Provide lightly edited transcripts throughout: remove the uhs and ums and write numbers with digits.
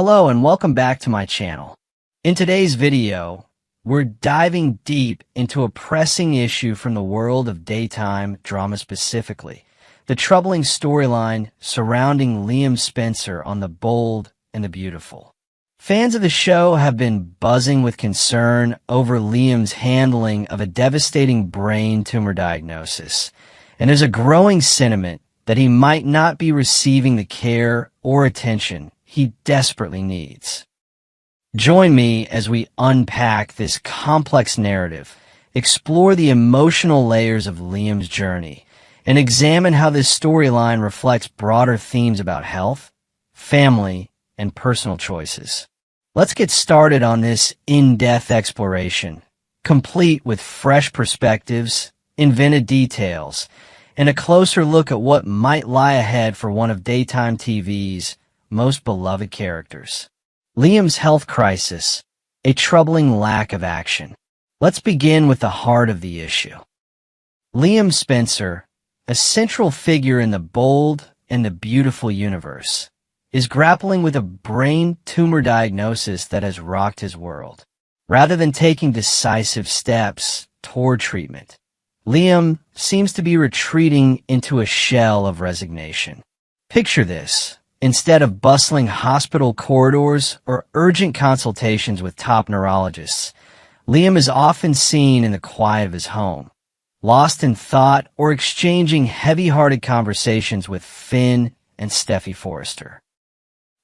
Hello and welcome back to my channel. In today's video, we're diving deep into a pressing issue from the world of daytime drama specifically, the troubling storyline surrounding Liam Spencer on The Bold and the Beautiful. Fans of the show have been buzzing with concern over Liam's handling of a devastating brain tumor diagnosis, and there's a growing sentiment that he might not be receiving the care or attention he desperately needs. Join me as we unpack this complex narrative, explore the emotional layers of Liam's journey, and examine how this storyline reflects broader themes about health, family, and personal choices. Let's get started on this in-depth exploration, complete with fresh perspectives, invented details, and a closer look at what might lie ahead for one of daytime TV's most beloved characters. Liam's health crisis, a troubling lack of action. Let's begin with the heart of the issue. Liam Spencer, a central figure in The Bold and the Beautiful universe, is grappling with a brain tumor diagnosis that has rocked his world. Rather than taking decisive steps toward treatment, Liam seems to be retreating into a shell of resignation. Picture this. Instead of bustling hospital corridors or urgent consultations with top neurologists, Liam is often seen in the quiet of his home, lost in thought or exchanging heavy-hearted conversations with Finn and Steffy Forrester.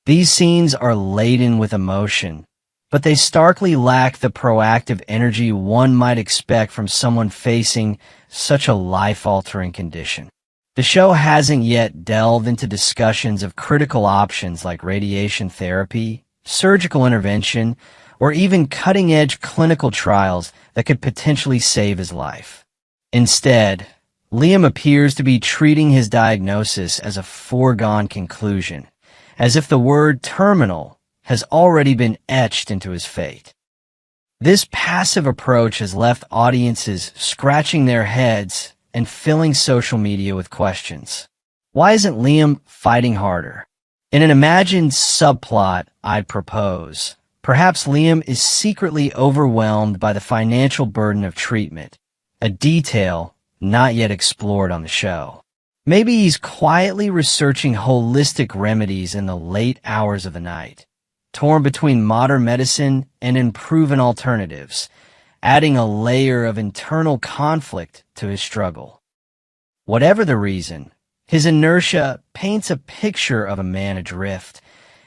These scenes are laden with emotion, but they starkly lack the proactive energy one might expect from someone facing such a life-altering condition. The show hasn't yet delved into discussions of critical options like radiation therapy, surgical intervention, or even cutting-edge clinical trials that could potentially save his life. Instead, Liam appears to be treating his diagnosis as a foregone conclusion, as if the word terminal has already been etched into his fate. This passive approach has left audiences scratching their heads and filling social media with questions. Why isn't Liam fighting harder? In an imagined subplot I'd propose, perhaps Liam is secretly overwhelmed by the financial burden of treatment, a detail not yet explored on the show. Maybe he's quietly researching holistic remedies in the late hours of the night, torn between modern medicine and unproven alternatives, adding a layer of internal conflict to his struggle. Whatever the reason, his inertia paints a picture of a man adrift,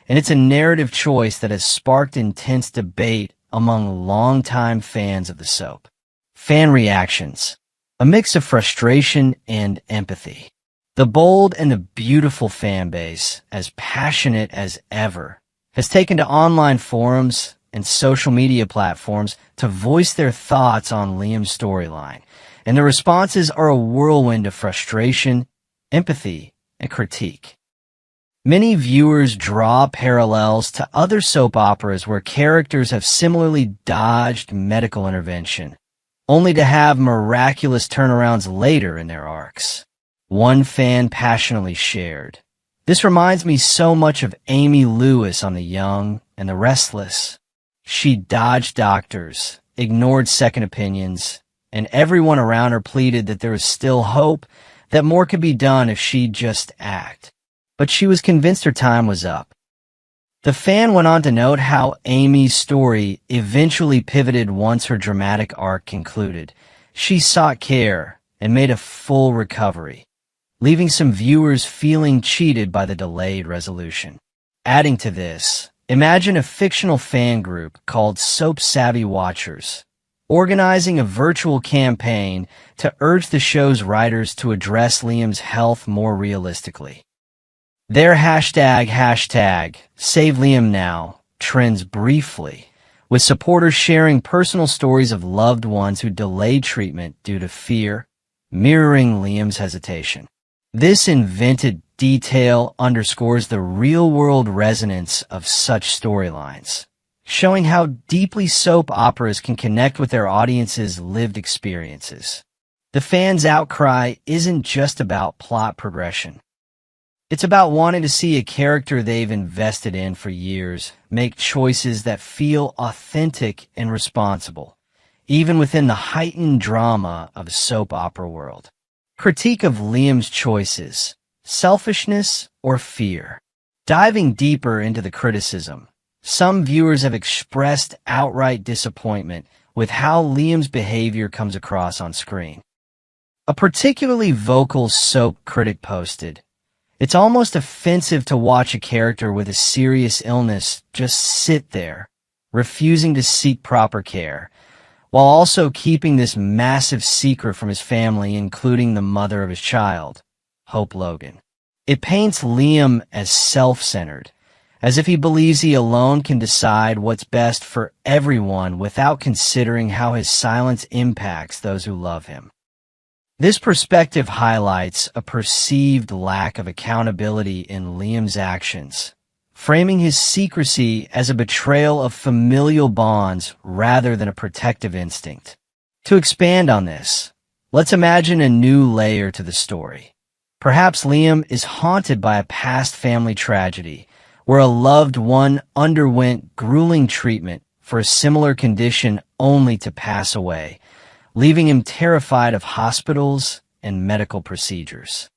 and it's a narrative choice that has sparked intense debate among longtime fans of the soap. Fan reactions, a mix of frustration and empathy. The Bold and the Beautiful fan base, as passionate as ever, has taken to online forums and social media platforms to voice their thoughts on Liam's storyline, and the responses are a whirlwind of frustration, empathy, and critique. Many viewers draw parallels to other soap operas where characters have similarly dodged medical intervention, only to have miraculous turnarounds later in their arcs. One fan passionately shared, "This reminds me so much of Amy Lewis on The Young and the Restless. She dodged doctors, ignored second opinions, and everyone around her pleaded that there was still hope, that more could be done if she'd just act. But she was convinced her time was up." The fan went on to note how Amy's story eventually pivoted once her dramatic arc concluded. She sought care and made a full recovery, leaving some viewers feeling cheated by the delayed resolution. Adding to this, imagine a fictional fan group called Soap Savvy Watchers, organizing a virtual campaign to urge the show's writers to address Liam's health more realistically. Their hashtag Save Liam Now trends briefly, with supporters sharing personal stories of loved ones who delayed treatment due to fear, mirroring Liam's hesitation. This invented detail underscores the real-world resonance of such storylines, showing how deeply soap operas can connect with their audience's lived experiences. The fans' outcry isn't just about plot progression. It's about wanting to see a character they've invested in for years make choices that feel authentic and responsible, even within the heightened drama of a soap opera world. Critique of Liam's choices: selfishness or fear? Diving deeper into the criticism, some viewers have expressed outright disappointment with how Liam's behavior comes across on screen. A particularly vocal soap critic posted, "It's almost offensive to watch a character with a serious illness just sit there, refusing to seek proper care, while also keeping this massive secret from his family, including the mother of his child, Hope Logan. It paints Liam as self-centered, as if he believes he alone can decide what's best for everyone without considering how his silence impacts those who love him." This perspective highlights a perceived lack of accountability in Liam's actions, framing his secrecy as a betrayal of familial bonds rather than a protective instinct. To expand on this, let's imagine a new layer to the story. Perhaps Liam is haunted by a past family tragedy where a loved one underwent grueling treatment for a similar condition only to pass away, leaving him terrified of hospitals and medical procedures.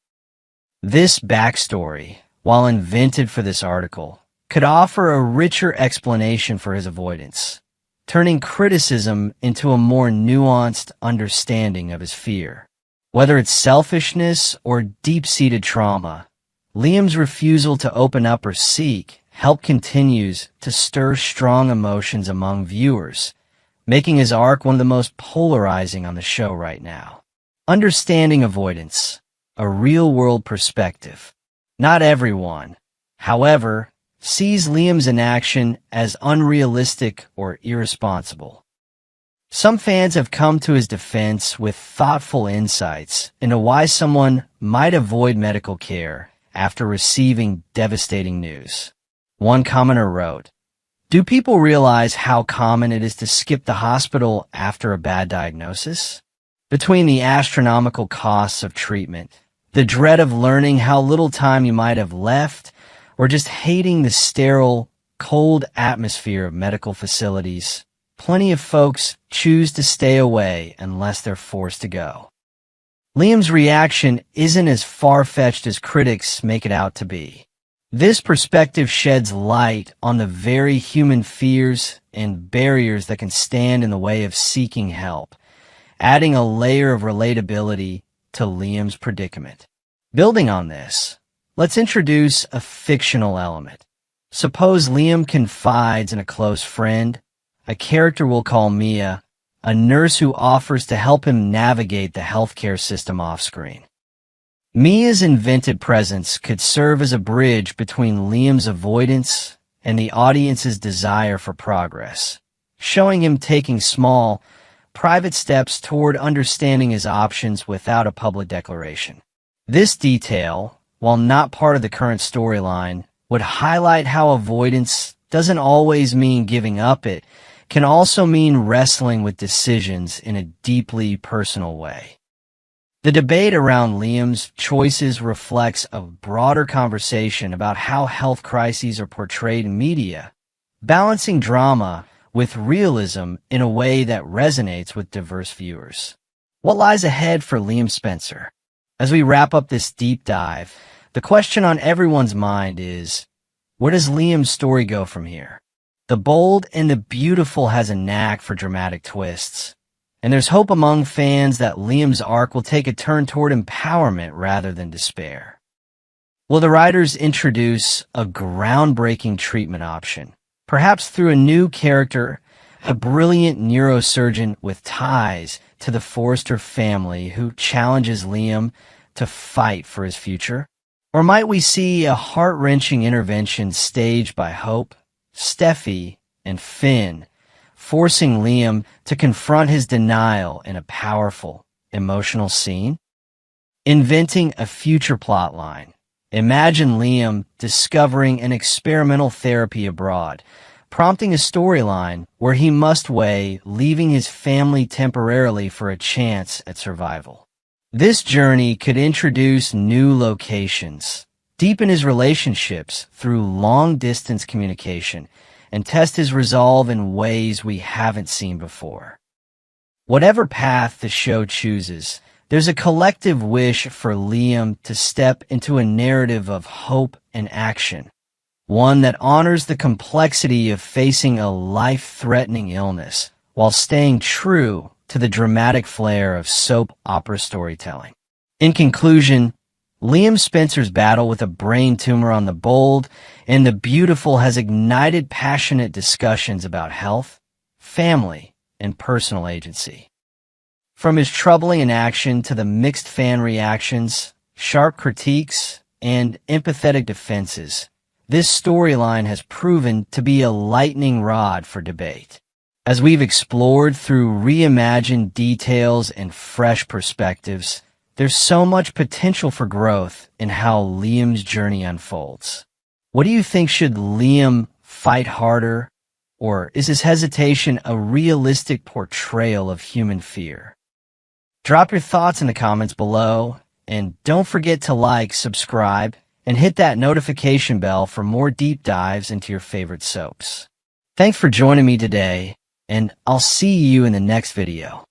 This backstory, while invented for this article, could offer a richer explanation for his avoidance, turning criticism into a more nuanced understanding of his fear. Whether it's selfishness or deep-seated trauma, Liam's refusal to open up or seek help continues to stir strong emotions among viewers, making his arc one of the most polarizing on the show right now. Understanding avoidance, a real-world perspective. Not everyone, however, sees Liam's inaction as unrealistic or irresponsible. Some fans have come to his defense with thoughtful insights into why someone might avoid medical care after receiving devastating news. One commenter wrote, "Do people realize how common it is to skip the hospital after a bad diagnosis? Between the astronomical costs of treatment, the dread of learning how little time you might have left, or just hating the sterile, cold atmosphere of medical facilities, plenty of folks choose to stay away unless they're forced to go." Liam's reaction isn't as far-fetched as critics make it out to be. This perspective sheds light on the very human fears and barriers that can stand in the way of seeking help, adding a layer of relatability to Liam's predicament. Building on this, let's introduce a fictional element. Suppose Liam confides in a close friend, a character we'll call Mia, a nurse who offers to help him navigate the healthcare system off-screen. Mia's invented presence could serve as a bridge between Liam's avoidance and the audience's desire for progress, showing him taking small, private steps toward understanding his options without a public declaration. This detail, while not part of the current storyline, would highlight how avoidance doesn't always mean giving up. It can also mean wrestling with decisions in a deeply personal way. The debate around Liam's choices reflects a broader conversation about how health crises are portrayed in media, balancing drama with realism in a way that resonates with diverse viewers. What lies ahead for Liam Spencer? As we wrap up this deep dive, the question on everyone's mind is, where does Liam's story go from here? The bold and the beautiful has a knack for dramatic twists, and there's hope among fans that Liam's arc will take a turn toward empowerment rather than despair. Will the writers introduce a groundbreaking treatment option, perhaps through a new character, a brilliant neurosurgeon with ties to the Forrester family who challenges Liam to fight for his future? Or might we see a heart-wrenching intervention staged by Hope, Steffi, and Finn, forcing Liam to confront his denial in a powerful, emotional scene? Inventing a future plotline. Imagine Liam discovering an experimental therapy abroad, prompting a storyline where he must weigh leaving his family temporarily for a chance at survival. This journey could introduce new locations, deepen his relationships through long-distance communication, and test his resolve in ways we haven't seen before. Whatever path the show chooses, there's a collective wish for Liam to step into a narrative of hope and action, one that honors the complexity of facing a life-threatening illness while staying true to the dramatic flair of soap opera storytelling. In conclusion, Liam Spencer's battle with a brain tumor on The Bold and The Beautiful has ignited passionate discussions about health, family, and personal agency. From his troubling inaction to the mixed fan reactions, sharp critiques, and empathetic defenses, this storyline has proven to be a lightning rod for debate. As we've explored through reimagined details and fresh perspectives, there's so much potential for growth in how Liam's journey unfolds. What do you think? Should Liam fight harder, or is his hesitation a realistic portrayal of human fear? Drop your thoughts in the comments below, and don't forget to like, subscribe, and hit that notification bell for more deep dives into your favorite soaps. Thanks for joining me today, and I'll see you in the next video.